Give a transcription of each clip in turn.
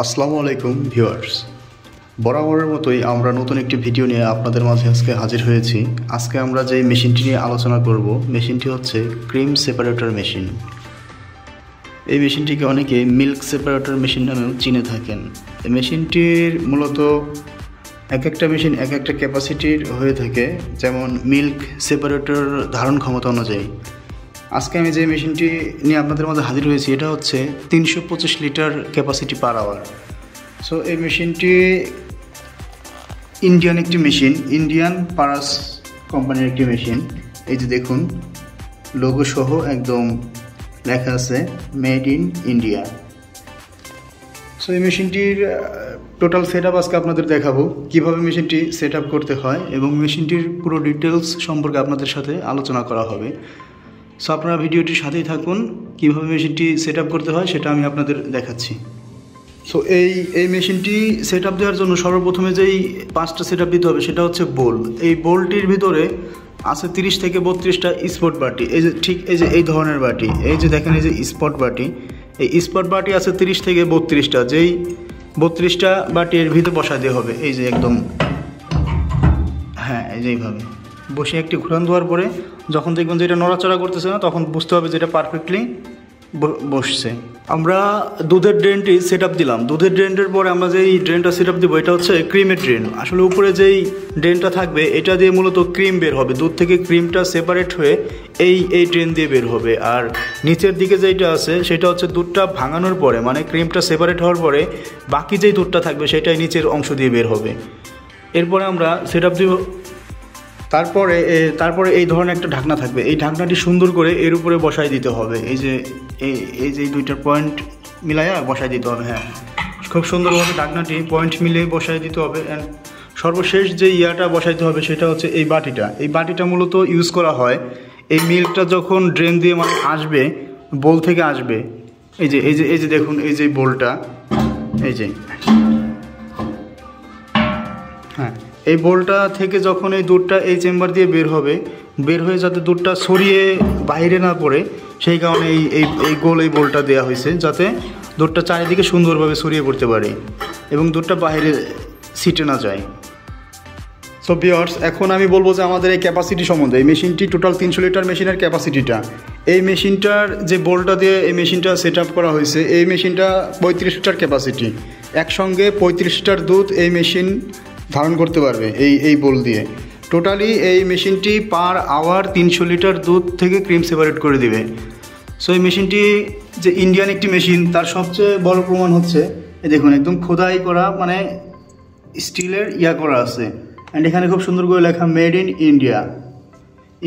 আসসালামু আলাইকুম ভিউয়ার্স, বরাবরের মতোই আমরা নতুন একটি ভিডিও নিয়ে আপনাদের মাঝে আজকে হাজির হয়েছি। আজকে আমরা যে মেশিনটি নিয়ে আলোচনা করব, মেশিনটি হচ্ছে ক্রিম সেপারেটর মেশিন। এই মেশিনটিকে অনেকে মিল্ক সেপারেটর মেশিন নামেও চিনে থাকেন। এই মেশিনটির মূলত এক একটা মেশিন এক একটা ক্যাপাসিটির হয়ে থাকে, যেমন মিল্ক সেপারেটর ধারণ ক্ষমতা অনুযায়ী। আজকে আমি যে মেশিনটি নিয়ে আপনাদের মধ্যে হাজির হয়েছি এটা হচ্ছে 325 litre capacity per hour. So এই মেশিনটি ইন্ডিয়ান একটি মেশিন, ইন্ডিয়ান পারাস কোম্পানির একটি মেশিন। এই যে দেখুন, লোগো সহ একদম লেখা আছে মেড ইন ইন্ডিয়া। সো এই মেশিনটির টোটাল সেট আপ আজকে আপনাদের দেখাবো, কীভাবে মেশিনটি সেট আপ করতে হয় এবং মেশিনটির পুরো ডিটেলস সম্পর্কে আপনাদের সাথে আলোচনা করা হবে। সো আপনারা ভিডিওটির সাথেই থাকুন, কীভাবে মেশিনটি সেট আপ করতে হয় সেটা আমি আপনাদের দেখাচ্ছি। সো এই মেশিনটি সেট আপ দেওয়ার জন্য সর্বপ্রথমে যেই 5টা সেট আপ দিতে হবে সেটা হচ্ছে বোল। এই বোলটির ভিতরে আছে 30 থেকে 32টা স্পট বাটি। এই যে ঠিক এই ধরনের বাটি, এই যে দেখেন এই যে স্পট বাটি, এই স্পট বাটি আছে 30 থেকে 32টা। যেই 32টা বাটি এর ভিতরে বসায় দেওয়া হবে। এই যে একদম, হ্যাঁ, এই যে এইভাবে বসে একটি ঘুরান দেওয়ার পরে যখন দেখবেন যে এটা নড়াচড়া করতেছে না, তখন বুঝতে হবে যে এটা পারফেক্টলি বসছে। আমরা দুধের ড্রেনটি সেট আপ দিলাম। দুধের ড্রেনটার পরে আমরা যেই ড্রেনটা সেট আপ দেবো এটা হচ্ছে ক্রিমের ড্রেন। আসলে উপরে যেই ড্রেনটা থাকবে এটা দিয়ে মূলত ক্রিম বের হবে, দুধ থেকে ক্রিমটা সেপারেট হয়ে এই ড্রেন দিয়ে বের হবে। আর নিচের দিকে যেইটা আছে সেটা হচ্ছে দুধটা ভাঙানোর পরে, মানে ক্রিমটা সেপারেট হওয়ার পরে বাকি যেই দুধটা থাকবে সেটাই নিচের অংশ দিয়ে বের হবে। এরপরে আমরা সেট আপ দিব। তারপরে এই ধরনের একটা ঢাকনা থাকবে, এই ঢাকনাটি সুন্দর করে এর উপরে বসাই দিতে হবে। এই যে এই দুইটার পয়েন্ট মিলাইয়া বসাই দিতে হবে। হ্যাঁ, খুব সুন্দরভাবে ঢাকনাটি পয়েন্ট মিলিয়ে বসাই দিতে হবে। অ্যান্ড সর্বশেষ যে ইয়াটা বসাইতে হবে সেটা হচ্ছে এই বাটিটা। এই বাটিটা মূলত ইউজ করা হয় এই মিল্কটা যখন ড্রেন দিয়ে মানে আসবে, বোল থেকে আসবে। এই যে দেখুন, এই যে বোলটা, এই যে, হ্যাঁ, এই বোলটা থেকে যখন এই দুধটা এই চেম্বার দিয়ে বের হয়ে যাতে দুধটা ছড়িয়ে বাইরে না পড়ে, সেই কারণে এই গোল এই বোলটা দেওয়া হয়েছে, যাতে দুধটা চারিদিকে সুন্দরভাবে ছড়িয়ে পড়তে পারে এবং দুধটা বাইরে ছিটে না যায়। সো ভিউয়ার্স, এখন আমি বলবো যে আমাদের এই ক্যাপাসিটি সম্বন্ধে। এই মেশিনটি টোটাল 300 লিটার মেশিনের ক্যাপাসিটিটা, এই মেশিনটার যে বোলটা দিয়ে এই মেশিনটা সেট আপ করা হয়েছে, এই মেশিনটা 35 লিটার ক্যাপাসিটি। একসঙ্গে 35 লিটার দুধ এই মেশিন ধারণ করতে পারবে এই বোল দিয়ে। টোটালি এই মেশিনটি পার আওয়ার 300 লিটার দুধ থেকে ক্রিম সেপারেট করে দিবে। সো এই মেশিনটি যে ইন্ডিয়ান একটি মেশিন তার সবচেয়ে বড় প্রমাণ হচ্ছে এই দেখুন, একদম খোদাই করা, মানে স্টিলের করা আছে। অ্যান্ড এখানে খুব সুন্দর করে লেখা made in India,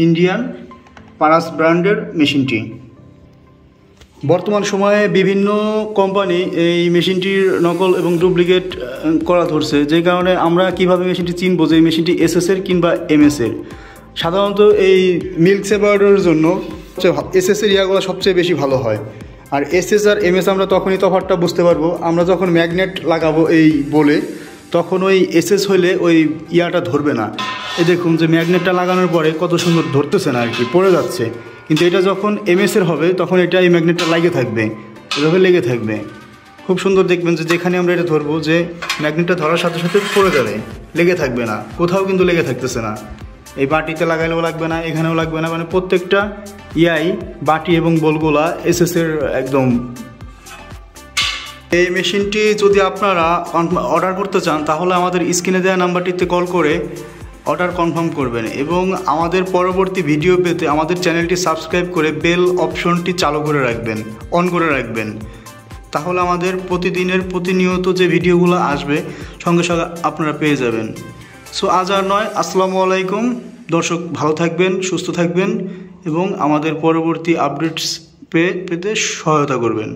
Indian Paras ব্র্যান্ডের মেশিনটি। বর্তমান সময়ে বিভিন্ন কোম্পানি এই মেশিনটির নকল এবং ডুপ্লিকেট করা ধরছে, যে কারণে আমরা কিভাবে মেশিনটি চিনবো যে এই মেশিনটি এসএসের কিংবা এমএসের। সাধারণত এই মিল্ক সেপারেটরের জন্য এসএসের ইয়াগুলো সবচেয়ে বেশি ভালো হয়। আর এসএস আর এমএস আমরা তখনই তফাৎটা বুঝতে পারবো, আমরা যখন ম্যাগনেট লাগাবো এই বলে, তখন ওই এসএস হইলে ওই ইয়াটা ধরবে না। এই দেখুন যে ম্যাগনেটটা লাগানোর পরে কত সুন্দর ধরতেছে না আর কি, পড়ে যাচ্ছে। কিন্তু এটা যখন এমএসের হবে তখন এটা এই ম্যাগনেটটা লেগে থাকবে, এভাবে লেগে থাকবে। খুব সুন্দর দেখবেন যে যেখানে আমরা এটা ধরবো, যে ম্যাগনেটটা ধরার সাথে সাথে পড়ে যাবে, লেগে থাকবে না, কোথাও কিন্তু লেগে থাকতেছে না। এই বাটিতে লাগাইলেও লাগবে না, এখানেও লাগবে না, মানে প্রত্যেকটা বাটি এবং বোলগুলা এসএসের একদম। এই মেশিনটি যদি আপনারা অর্ডার করতে চান তাহলে আমাদের স্ক্রিনে দেওয়া নাম্বারটিতে কল করে অর্ডার কনফার্ম করবেন এবং আমাদের পরবর্তী ভিডিও পেতে আমাদের চ্যানেলটি সাবস্ক্রাইব করে বেল অপশনটি চালু করে রাখবেন, অন করে রাখবেন। তাহলে আমাদের প্রতিনিয়ত যে ভিডিওগুলো আসবে সঙ্গে সঙ্গে আপনারা পেয়ে যাবেন। সো আজ আর নয়, আসসালামু আলাইকুম দর্শক, ভালো থাকবেন, সুস্থ থাকবেন এবং আমাদের পরবর্তী আপডেটস পেতে সহায়তা করবেন।